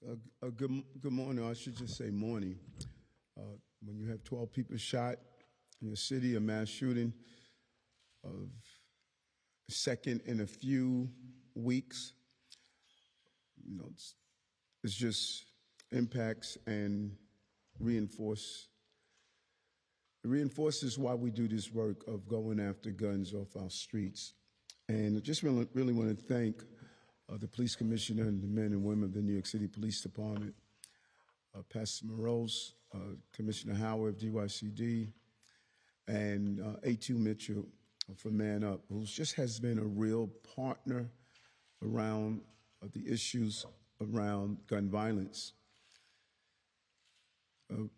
Good morning. I should just say morning. When you have 12 people shot in your city, a mass shooting of second in a few weeks, it's just impacts and reinforces why we do this work of going after guns off our streets. And I just really want to thank the police commissioner and the men and women of the New York City Police Department, Pastor Morose, Commissioner Howard of DYCD, and A2 Mitchell from Man Up, who just has been a real partner around the issues around gun violence.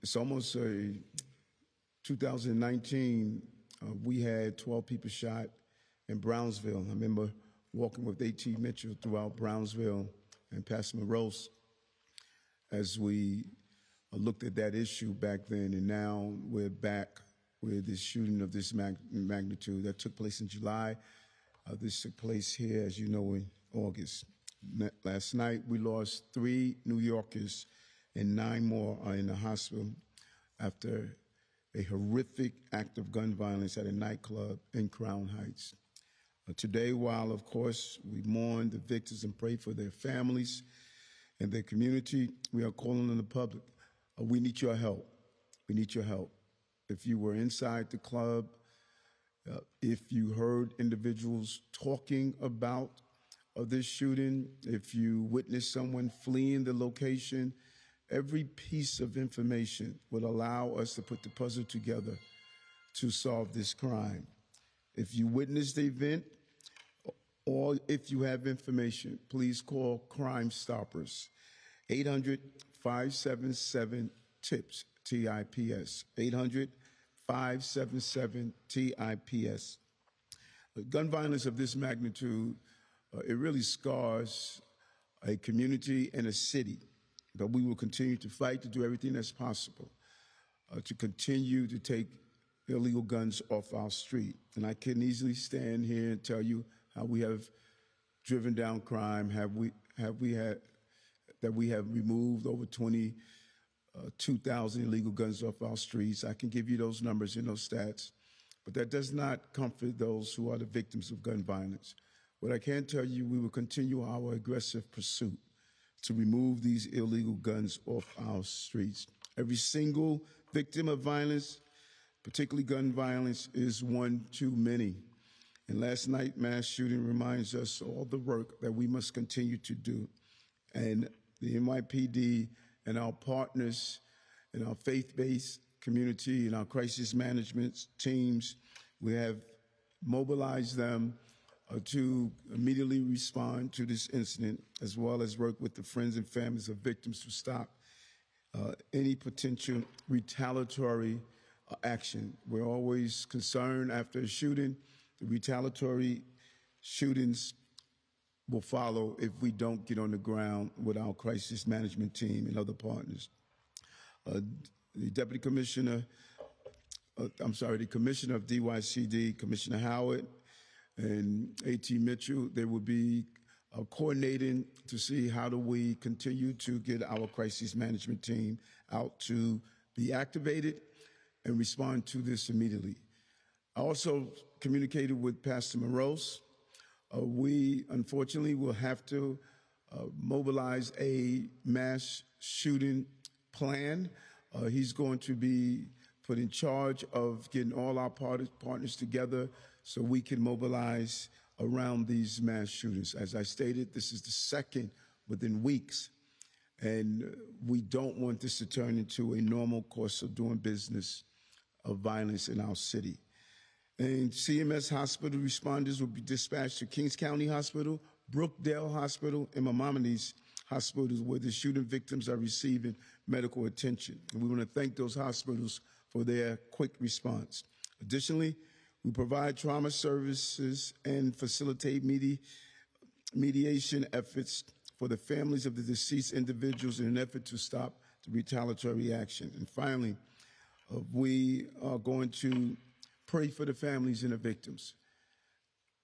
It's almost 2019, we had 12 people shot in Brownsville. I remember walking with A.T. Mitchell throughout Brownsville and Pastor Morose as we looked at that issue back then, and now we're back with this shooting of this magnitude that took place in July. This took place here, as you know, in August. Last night, we lost 3 New Yorkers and 9 more are in the hospital after a horrific act of gun violence at a nightclub in Crown Heights. Today, while, of course, we mourn the victims and pray for their families and their community, we are calling on the public. We need your help. We need your help. If you were inside the club, if you heard individuals talking about this shooting, if you witnessed someone fleeing the location, every piece of information will allow us to put the puzzle together to solve this crime. If you witnessed the event, or if you have information, please call Crime Stoppers, 800-577-TIPS, T-I-P-S, 800-577-TIPS. Gun violence of this magnitude, it really scars a community and a city, but we will continue to fight to do everything that's possible to continue to take illegal guns off our street. And I can easily stand here and tell you how we have driven down crime, we have removed over 22,000 illegal guns off our streets. I can give you those numbers and those stats, but that does not comfort those who are the victims of gun violence. What I can tell you, we will continue our aggressive pursuit to remove these illegal guns off our streets. Every single victim of violence, particularly gun violence, is one too many. And last night, mass shooting reminds us all the work that we must continue to do. And the NYPD and our partners in our faith-based community and our crisis management teams, we have mobilized them to immediately respond to this incident, as well as work with the friends and families of victims to stop any potential retaliatory action. We're always concerned after a shooting. The retaliatory shootings will follow if we don't get on the ground with our crisis management team and other partners. The commissioner of DYCD, Commissioner Howard and A.T. Mitchell, they will be coordinating to see how do we continue to get our crisis management team out to be activated and respond to this immediately. I also communicated with Pastor Morose. We, unfortunately, will have to mobilize a mass shooting plan. He's going to be put in charge of getting all our partners together so we can mobilize around these mass shootings. As I stated, this is the second within weeks, and we don't want this to turn into a normal course of doing business of violence in our city. And CMS hospital responders will be dispatched to Kings County Hospital, Brookdale Hospital, and Maimonides hospitals where the shooting victims are receiving medical attention. And we want to thank those hospitals for their quick response. Additionally, we provide trauma services and facilitate mediation efforts for the families of the deceased individuals in an effort to stop the retaliatory action. And finally, we are going to pray for the families and the victims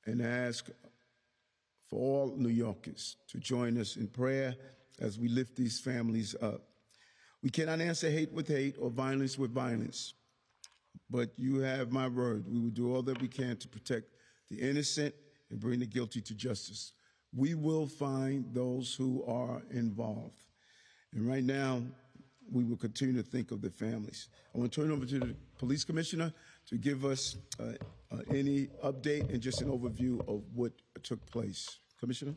and ask for all New Yorkers to join us in prayer as we lift these families up. We cannot answer hate with hate or violence with violence, but you have my word. We will do all that we can to protect the innocent and bring the guilty to justice. We will find those who are involved. And right now, we will continue to think of the families. I want to turn it over to the police commissioner to give us any update and just an overview of what took place. Commissioner?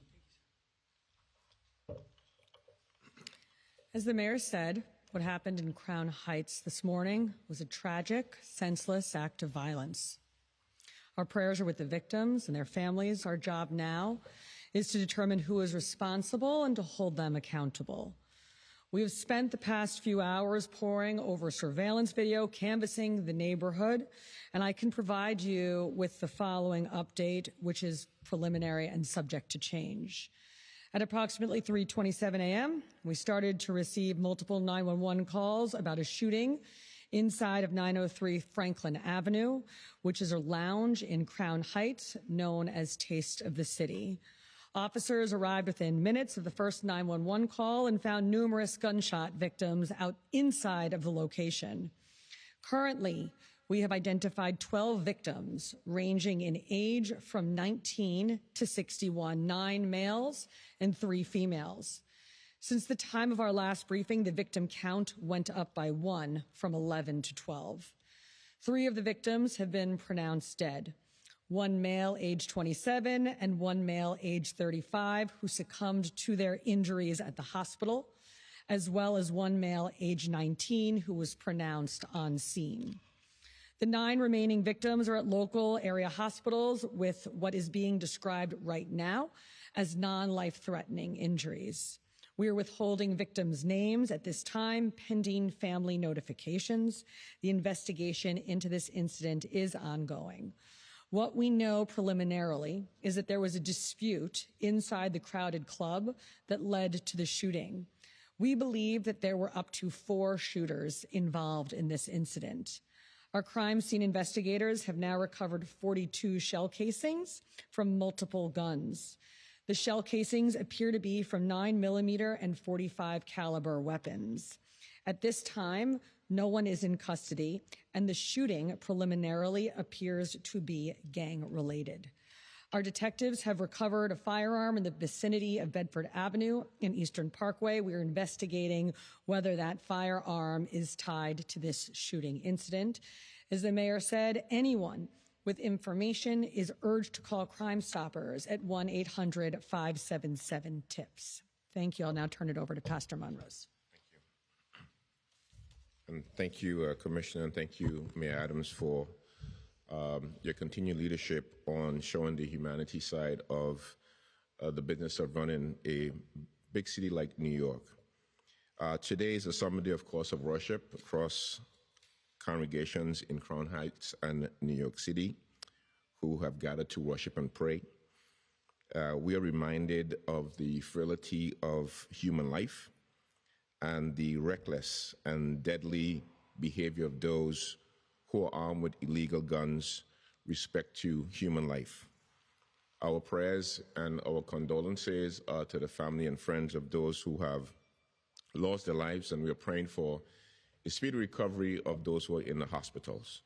As the mayor said, what happened in Crown Heights this morning was a tragic, senseless act of violence. Our prayers are with the victims and their families. Our job now is to determine who is responsible and to hold them accountable. We have spent the past few hours poring over surveillance video, canvassing the neighborhood, and I can provide you with the following update, which is preliminary and subject to change. At approximately 3:27 a.m., we started to receive multiple 911 calls about a shooting inside of 903 Franklin Avenue, which is a lounge in Crown Heights known as Taste of the City. Officers arrived within minutes of the first 911 call and found numerous gunshot victims out inside of the location. Currently, we have identified 12 victims ranging in age from 19 to 61, 9 males and 3 females. Since the time of our last briefing, the victim count went up by 1 from 11 to 12. 3 of the victims have been pronounced dead. 1 male age 27 and 1 male age 35 who succumbed to their injuries at the hospital, as well as 1 male age 19 who was pronounced on scene. The 9 remaining victims are at local area hospitals with what is being described right now as non-life-threatening injuries. We are withholding victims' names at this time, pending family notifications. The investigation into this incident is ongoing. What we know preliminarily is that there was a dispute inside the crowded club that led to the shooting. We believe that there were up to 4 shooters involved in this incident. Our crime scene investigators have now recovered 42 shell casings from multiple guns. The shell casings appear to be from 9mm and .45 caliber weapons. At this time, no one is in custody, and the shooting preliminarily appears to be gang-related. Our detectives have recovered a firearm in the vicinity of Bedford Avenue and Eastern Parkway. We are investigating whether that firearm is tied to this shooting incident. As the mayor said, anyone with information is urged to call Crime Stoppers at 1-800-577-TIPS. Thank you. I'll now turn it over to Pastor Monrose. And thank you, Commissioner, and thank you, Mayor Adams, for your continued leadership on showing the humanity side of the business of running a big city like New York. Today is a summer day, of course, of worship across congregations in Crown Heights and New York City who have gathered to worship and pray. We are reminded of the frailty of human life and the reckless and deadly behavior of those who are armed with illegal guns respect to human life. Our prayers and our condolences are to the family and friends of those who have lost their lives, and we are praying for a speedy recovery of those who are in the hospitals.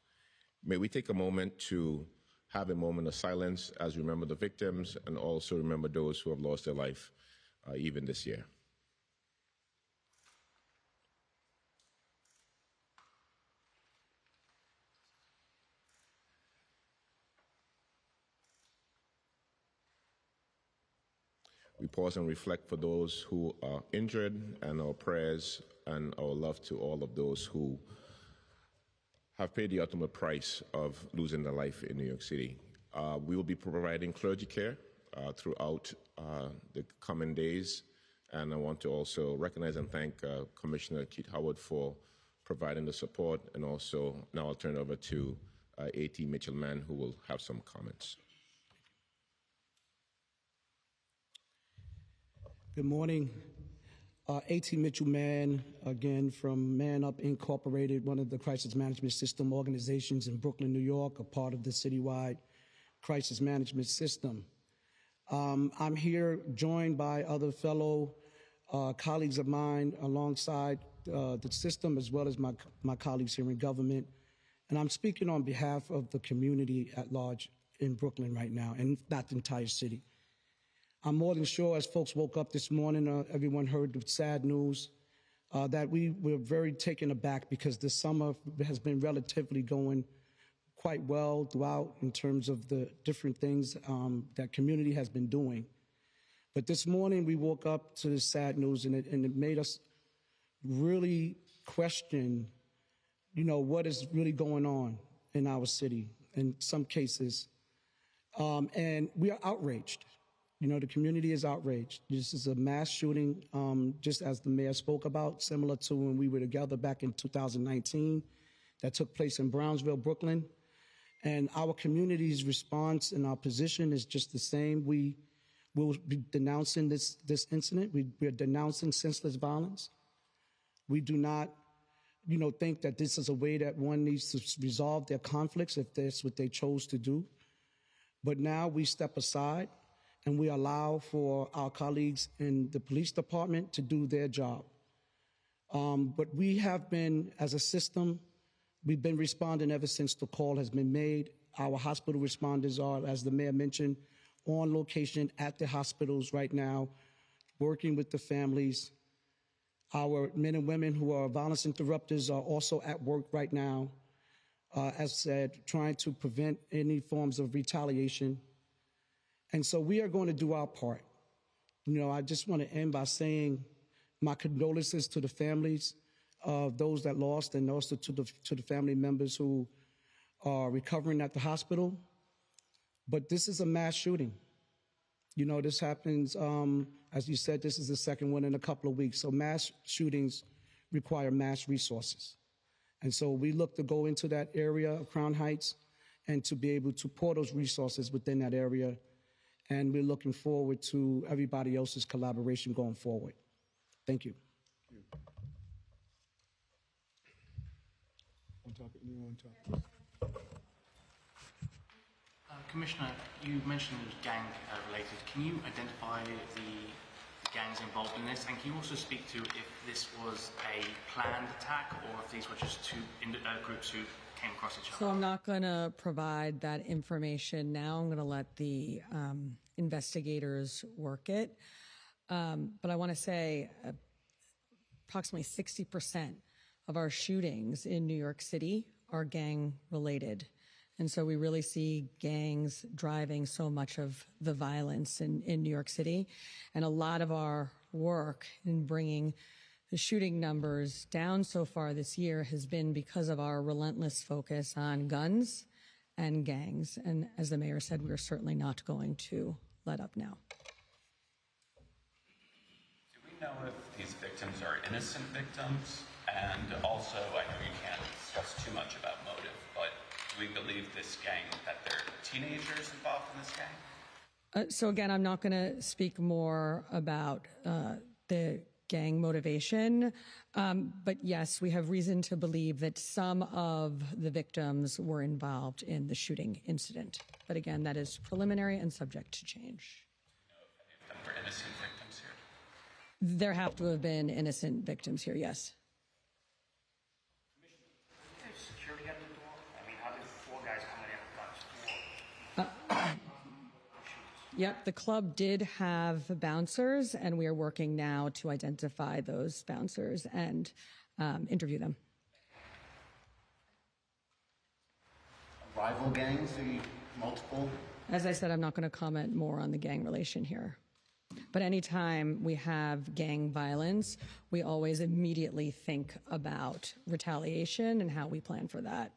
May we take a moment to have a moment of silence as we remember the victims and also remember those who have lost their life even this year. We pause and reflect for those who are injured, and our prayers and our love to all of those who have paid the ultimate price of losing their life in New York City. We will be providing clergy care throughout the coming days, and I want to also recognize and thank Commissioner Keith Howard for providing the support, and also now I'll turn it over to A.T. Mitchell-Mann, who will have some comments. Good morning. A.T. Mitchell-Mann, again from Man Up Incorporated, one of the crisis management system organizations in Brooklyn, New York, a part of the citywide crisis management system. I'm here joined by other fellow colleagues of mine alongside the system, as well as my colleagues here in government. And I'm speaking on behalf of the community at large in Brooklyn right now, and not the entire city. I'm more than sure as folks woke up this morning, everyone heard the sad news that we were very taken aback because this summer has been relatively going quite well throughout in terms of the different things that community has been doing. But this morning we woke up to the sad news, and it made us really question, what is really going on in our city in some cases. And we are outraged. The community is outraged. This is a mass shooting, just as the mayor spoke about, similar to when we were together back in 2019, that took place in Brownsville, Brooklyn. And our community's response and our position is just the same. We will be denouncing this incident. We are denouncing senseless violence. We do not, think that this is a way that one needs to resolve their conflicts if that's what they chose to do. But now we step aside and we allow for our colleagues in the police department to do their job. But we have been, as a system, we've been responding ever since the call has been made. Our hospital responders are, as the mayor mentioned, on location at the hospitals right now, working with the families. Our men and women who are violence interrupters are also at work right now, as said, trying to prevent any forms of retaliation. And so we are going to do our part. I just want to end by saying my condolences to the families of those that lost, and also to the family members who are recovering at the hospital. But this is a mass shooting. This happens, as you said, this is the second one in a couple of weeks. So mass shootings require mass resources. And so we look to go into that area of Crown Heights and to be able to pour those resources within that area. And we're looking forward to everybody else's collaboration going forward. Thank you. Commissioner, you mentioned it was gang related. Can you identify the gangs involved in this? And can you also speak to if this was a planned attack or if these were just two groups who came across each other? So I'm not going to provide that information now. I'm going to let the investigators work it. But I want to say approximately 60% of our shootings in New York City are gang related. And so we really see gangs driving so much of the violence in New York City. And a lot of our work in bringing the shooting numbers down so far this year has been because of our relentless focus on guns and gangs. And as the mayor said, we're certainly not going to let up now. Do we know if these victims are innocent victims? And also, I know you can't discuss too much about motive, but do we believe this gang, that there are teenagers involved in this gang? So again, I'm not going to speak more about the gang motivation, but yes, we have reason to believe that some of the victims were involved in the shooting incident. But again, that is preliminary and subject to change. Do you know if any of them were innocent victims here? There have to have been innocent victims here, yes. Security at the door? I mean, how did 4 guys come in and guns? 4. Yep, the club did have bouncers, and we are working now to identify those bouncers and interview them. Rival gangs, the multiple? As I said, I'm not going to comment more on the gang relation here. But anytime we have gang violence, we always immediately think about retaliation and how we plan for that.